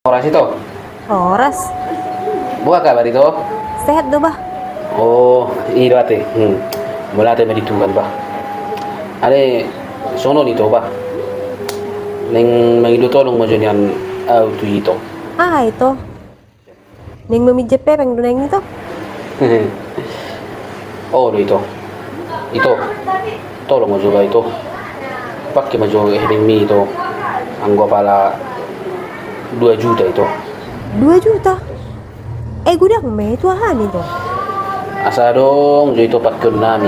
Oras itu, Oras. buah kabar itu? Sehat do bah. Oh, iya ate. Mula ate meditukan bah. Ada sono nito bah. Neng magido tolong mo jonian auto ito. Ah itu. Ning memijit pepeng do neng itu. Oh, itu. Itu. Tolong mo juga itu. Pakai maju hebing mi itu. Anggo pala 2 juta itu. 2 juta. Gudang me itu ahan itu. Asa dong, jo itu pakai namin.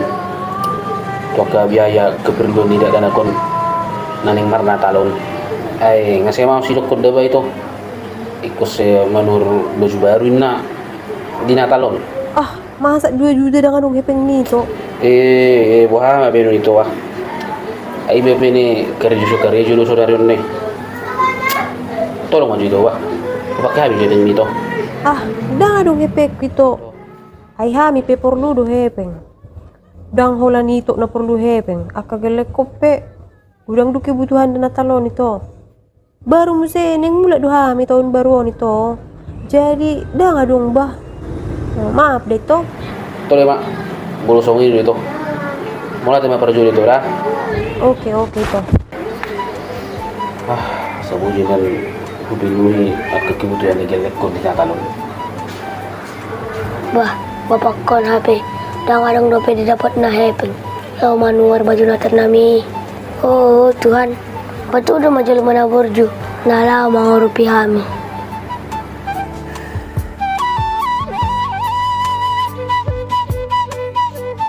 Toka biaya keperluan tidak dan akon naning marna talon. Ay, ngasih mau silok ko ba itu? Ikut manur baju baru na di natalon. Ah, masa 2 juta dengan dong hepeng nito. Buah beno itu wah. Ay be ni kerja dulu saudara nih. Tolong aja itu wah. Pakai habis jadi itu. Ah, dah dong hepek itu. Ay hami pe perlu do hepeng. Dang hola nito na perlu hepeng. Aka gelek kope. Gudang do kebutuhan na talon itu. Baru muse neng mula do hami tahun baru itu. Jadi dah dong bah. Maaf deh to. Tolong mak. Bulu songi itu. Mulai tema perjuri itu lah. Oke to. Sabuji kan hubungi aku kebutuhan lagi lekor di natalon. Bah, bapak kon HP. Dan kadang dope didapat na hepeng. Lalu manuar baju na ternami. Oh Tuhan, betul udah majalah mana borju. Nala mau rupiah kami.